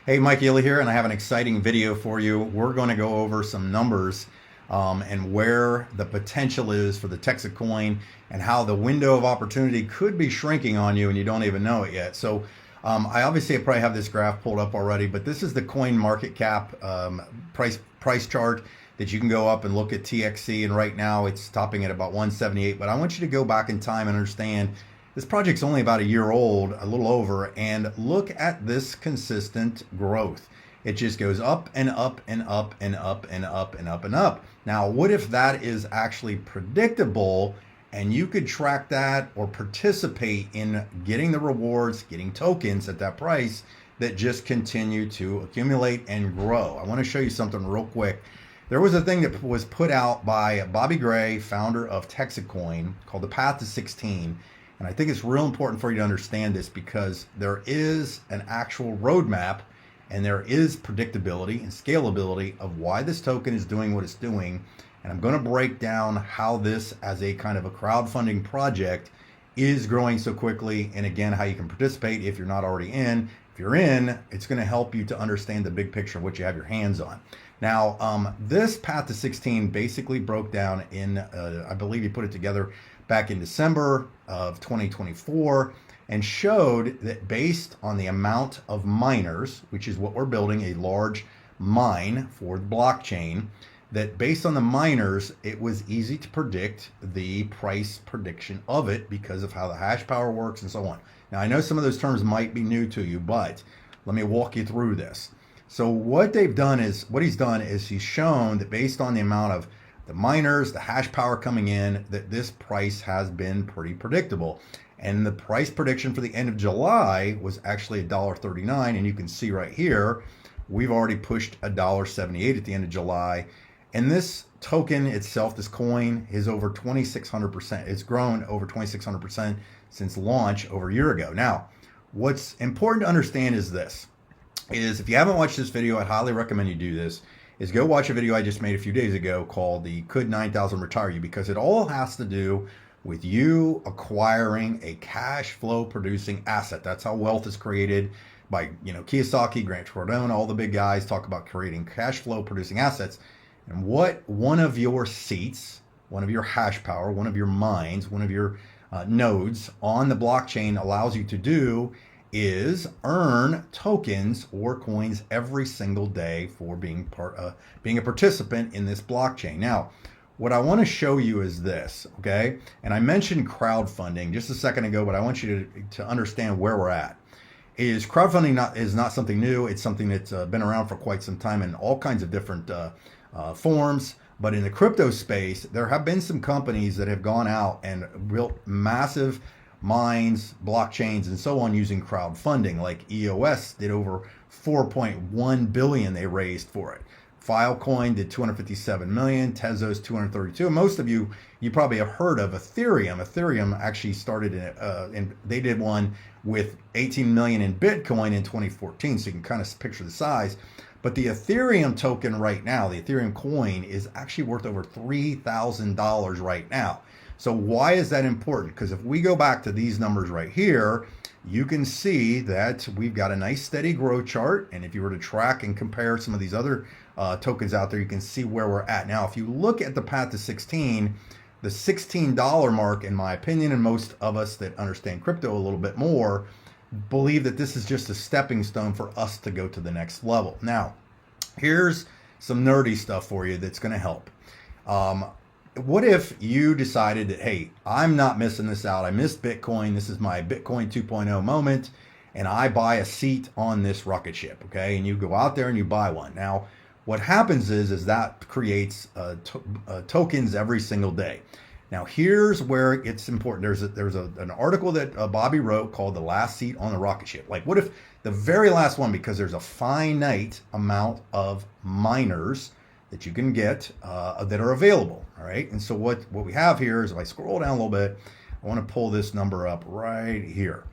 Hey, Mike Ely here, and I have an exciting video for you. We're going to go over some numbers and where the potential is for the Texit coin and how the window of opportunity could be shrinking on you and you don't even know it yet. I obviously probably have this graph pulled up already, but this is the coin market cap price chart that you can go up and look at TXC, and right now it's topping at about 178. But I want you to go back in time and understand this project's only about a year old, a little over, and look at this consistent growth. It just goes up and up and up and up and up and up and up. Now, what if that is actually predictable and you could track that or participate in getting the rewards, getting tokens at that price that just continue to accumulate and grow? I want to show you something real quick. There was a thing that was put out by Bobby Gray, founder of Texit Coin, called the Path to 16. And I think it's real important for you to understand this because there is an actual roadmap and there is predictability and scalability of why this token is doing what it's doing. And I'm going to break down how this, as a kind of a crowdfunding project, is growing so quickly, and again, how you can participate if you're not already in. If you're in, it's going to help you to understand the big picture of what you have your hands on. Now, this Path to 16 basically broke down in, I believe he put it together back in December of 2024, and showed that based on the amount of miners, which is what we're building, a large mine for the blockchain, that based on the miners, it was easy to predict the price prediction of it because of how the hash power works and so on. Now, I know some of those terms might be new to you, but let me walk you through this. So what he's done is he's shown that based on the amount of the miners, the hash power coming in, that this price has been pretty predictable. And the price prediction for the end of July was actually $1.39. And you can see right here, we've already pushed $1.78 at the end of July. And this token itself, this coin, is over 2,600%. It's grown over 2,600% since launch over a year ago. Now, what's important to understand is this, is if you haven't watched this video, I'd highly recommend you do this, is go watch a video I just made a few days ago called the Could 9,000 Retire You? Because it all has to do with you acquiring a cash flow producing asset. That's how wealth is created by, Kiyosaki, Grant Cardone, all the big guys talk about creating cash flow producing assets. And what one of your seats, one of your hash power, one of your mines, one of your nodes on the blockchain allows you to do is earn tokens or coins every single day for being a participant in this blockchain. Now, what I want to show you is this, okay? And I mentioned crowdfunding just a second ago, but I want you to understand where we're at. Is crowdfunding is not something new. It's something that's been around for quite some time in all kinds of different forms. But in the crypto space, there have been some companies that have gone out and built massive mines, blockchains, and so on using crowdfunding. Like EOS did over 4.1 billion they raised for it. Filecoin did 257 million, Tezos 232. And most of you probably have heard of Ethereum. Ethereum actually started and they did one with 18 million in Bitcoin in 2014. So you can kind of picture the size. But the Ethereum token right now, the Ethereum coin, is actually worth over $3,000 right now. So why is that important? Because if we go back to these numbers right here, you can see that we've got a nice steady growth chart. And if you were to track and compare some of these other tokens out there, you can see where we're at. Now, if you look at the Path to 16, the $16 mark, in my opinion, and most of us that understand crypto a little bit more, believe that this is just a stepping stone for us to go to the next level. Now, here's some nerdy stuff for you that's going to help. What if you decided that, hey, I'm not missing this out. I missed Bitcoin. This is my Bitcoin 2.0 moment. And I buy a seat on this rocket ship, okay? And you go out there and you buy one. Now, what happens is that creates tokens every single day. Now, here's where it's important. There's an article that Bobby wrote called The Last Seat on the Rocket Ship. Like, what if the very last one, because there's a finite amount of miners that you can get that are available, all right? And so what we have here is, if I scroll down a little bit, I want to pull this number up right here.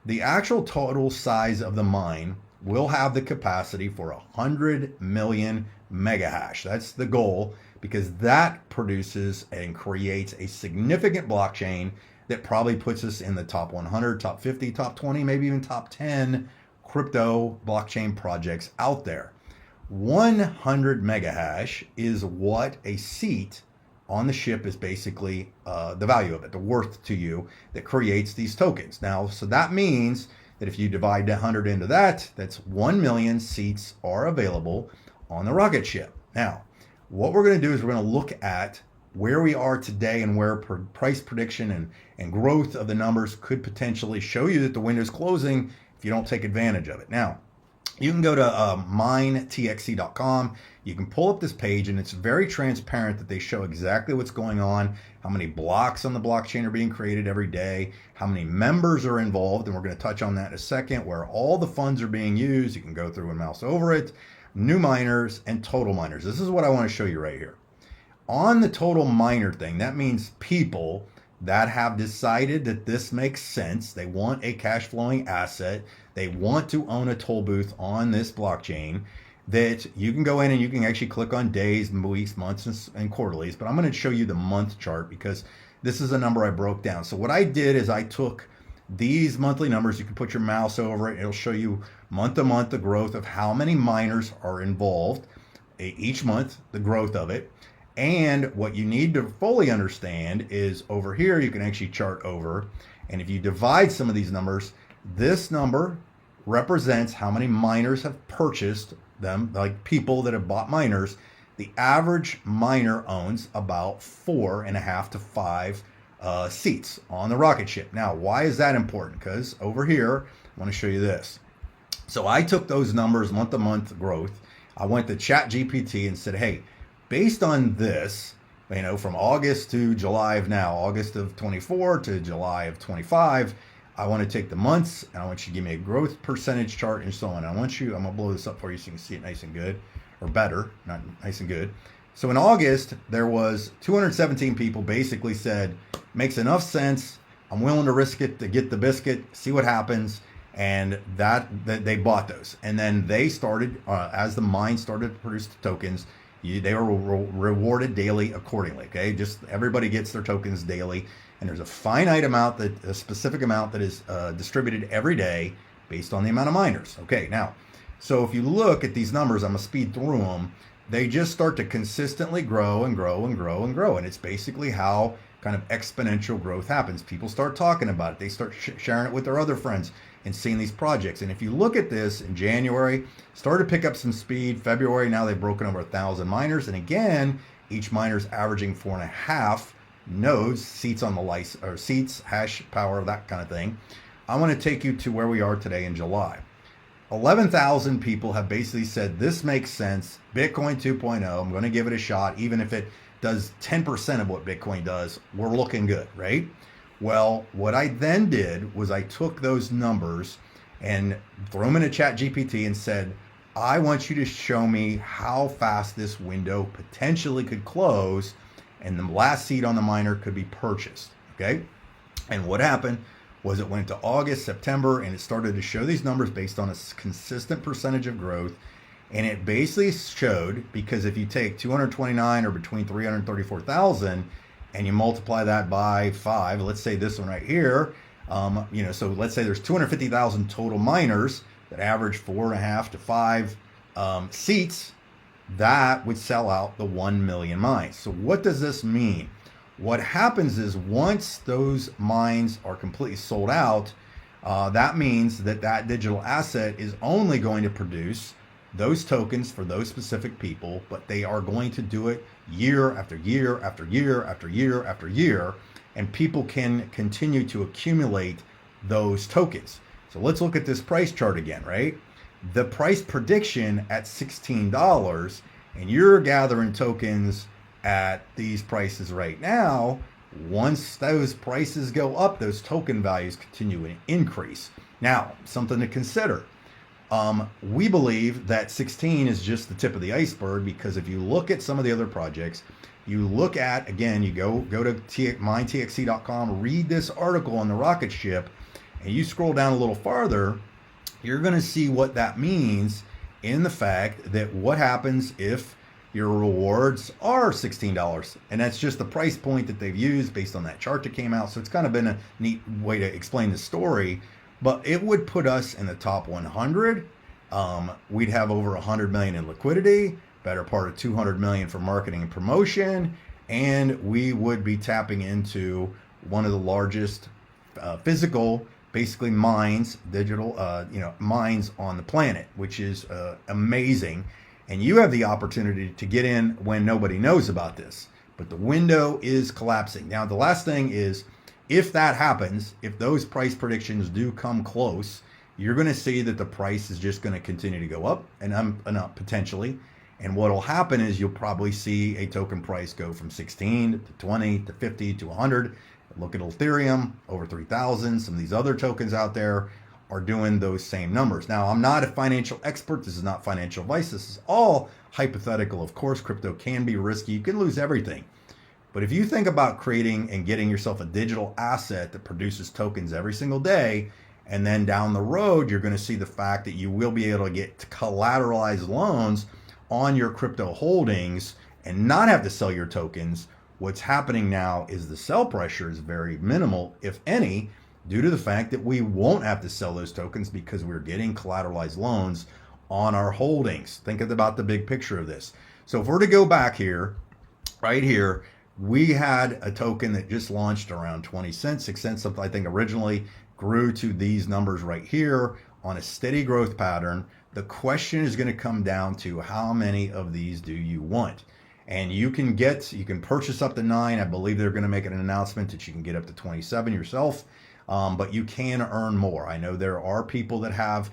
The actual total size of the mine will have the capacity for 100 million mega hash. That's the goal, because that produces and creates a significant blockchain that probably puts us in the top 100, top 50, top 20, maybe even top 10 crypto blockchain projects out there. 100 mega hash is what a seat on the ship is basically the value of it, the worth to you that creates these tokens. Now, so that means that if you divide 100 into that, that's 1 million seats are available on the rocket ship. Now, what we're going to do is we're going to look at where we are today and where price prediction and growth of the numbers could potentially show you that the window's closing if you don't take advantage of it. Now, you can go to minetxt.com. You can pull up this page, and it's very transparent that they show exactly what's going on, how many blocks on the blockchain are being created every day, how many members are involved, and we're going to touch on that in a second, where all the funds are being used. You can go through and mouse over it, new miners and total miners. This is what I want to show you right here. On the total miner thing, that means people that have decided that this makes sense. They want a cash flowing asset. They want to own a toll booth on this blockchain, that you can go in and you can actually click on days, weeks, months, and quarterlies. But I'm going to show you the month chart because this is a number I broke down. So what I did is I took these monthly numbers. You can put your mouse over it. It'll show you month to month the growth of how many miners are involved each month, the growth of it. And what you need to fully understand is over here, you can actually chart over. And if you divide some of these numbers, this number represents how many miners have purchased them, like people that have bought miners. The average miner owns about 4.5 to 5 seats on the rocket ship. Now, why is that important? Because over here, I want to show you this. So I took those numbers, month to month growth. I went to ChatGPT and said, hey, based on this, from August to July of now, August of 24 to July of 25, I want to take the months and I want you to give me a growth percentage chart and so on. I'm going to blow this up for you so you can see it nice and good, or better, not nice and good. So in August, there was 217 people basically said, makes enough sense. I'm willing to risk it to get the biscuit, see what happens. And that they bought those. And then they started, as the mine started to produce the tokens, they were rewarded daily accordingly. Okay, just everybody gets their tokens daily, and there's a finite amount, a specific amount that is distributed every day based on the amount of miners. Okay, now, so if you look at these numbers, I'm gonna speed through them. They just start to consistently grow and grow and grow and grow, and it's basically how kind of exponential growth happens. People start talking about it. They start sharing it with their other friends and seeing these projects. And if you look at this in January, started to pick up some speed. February, now they've broken over 1,000 miners. And again, each miner's averaging 4.5 nodes, seats on the license, or seats, hash power, that kind of thing. I want to take you to where we are today in July. 11,000 people have basically said, this makes sense. Bitcoin 2.0, I'm going to give it a shot. Even if it does 10% of what Bitcoin does, we're looking good, right? Well, what I then did was I took those numbers and threw them in a ChatGPT and said, I want you to show me how fast this window potentially could close and the last seat on the miner could be purchased, okay? And what happened was it went to August, September, and it started to show these numbers based on a consistent percentage of growth. And it basically showed, because if you take 229 or between 334,000 and you multiply that by 5, let's say this one right here, so let's say there's 250,000 total miners that average 4.5 to 5 seats, that would sell out the 1 million mines. So what does this mean? What happens is once those mines are completely sold out, that means that that digital asset is only going to produce those tokens for those specific people, but they are going to do it year after year after year after year after year, and people can continue to accumulate those tokens. So let's look at this price chart again, right? The price prediction at $16, and you're gathering tokens at these prices right now. Once those prices go up, those token values continue to increase. Now, something to consider. We believe that 16 is just the tip of the iceberg, because if you look at some of the other projects, you look at, again, you go to minetxt.com, read this article on the rocket ship, and you scroll down a little farther, you're going to see what that means in the fact that what happens if your rewards are $16. And that's just the price point that they've used based on that chart that came out. So it's kind of been a neat way to explain the story. but it would put us in the top 100. We'd have over 100 million in liquidity, better part of 200 million for marketing and promotion, and we would be tapping into one of the largest physical, basically mines, digital, mines on the planet, which is amazing. And you have the opportunity to get in when nobody knows about this, but the window is collapsing. Now, the last thing is, if that happens, if those price predictions do come close, you're going to see that the price is just going to continue to go up and up potentially. And what will happen is you'll probably see a token price go from 16 to 20 to 50 to 100. Look at Ethereum, over 3,000. Some of these other tokens out there are doing those same numbers. Now, I'm not a financial expert. This is not financial advice. This is all hypothetical. Of course, crypto can be risky. You can lose everything. But if you think about creating and getting yourself a digital asset that produces tokens every single day, and then down the road, you're going to see the fact that you will be able to get collateralized loans on your crypto holdings and not have to sell your tokens. What's happening now is the sell pressure is very minimal, if any, due to the fact that we won't have to sell those tokens because we're getting collateralized loans on our holdings. Think about the big picture of this. So if we're to go back here, right here, we had a token that just launched around 20 cents, 6 cents, something I think originally, grew to these numbers right here on a steady growth pattern. The question is going to come down to how many of these do you want? And you can purchase up to 9. I believe they're going to make an announcement that you can get up to 27 yourself, but you can earn more. I know there are people that have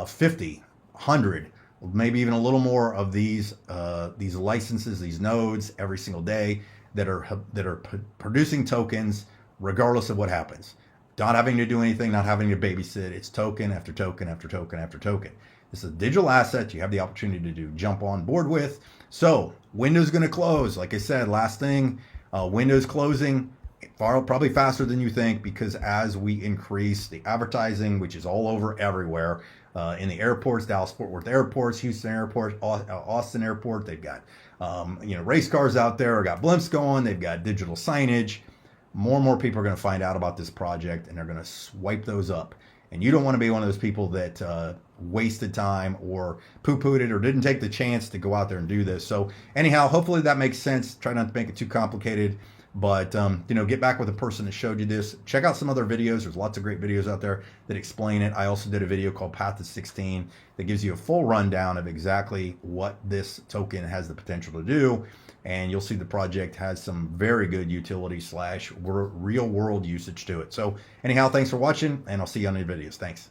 50, 100, maybe even a little more of these licenses, these nodes every single day that are producing tokens regardless of what happens. Not having to do anything, not having to babysit. It's token after token after token after token. This is a digital asset you have the opportunity to jump on board with. So window's going to close. Like I said, last thing, window's closing probably faster than you think, because as we increase the advertising, which is all over everywhere, in the airports, Dallas-Fort Worth airports, Houston airport, Austin airport, they've got race cars out there, got blimps going, they've got digital signage. More and more people are going to find out about this project, and they're going to swipe those up. And you don't want to be one of those people that wasted time or poo-pooed it or didn't take the chance to go out there and do this. So anyhow, hopefully that makes sense. Try not to make it too complicated, but get back with the person that showed you this. Check out some other videos. There's lots of great videos out there that explain it. I also did a video called Path to 16 that gives you a full rundown of exactly what this token has the potential to do. And you'll see the project has some very good utility / real world usage to it. So anyhow, thanks for watching, and I'll see you on the videos. Thanks.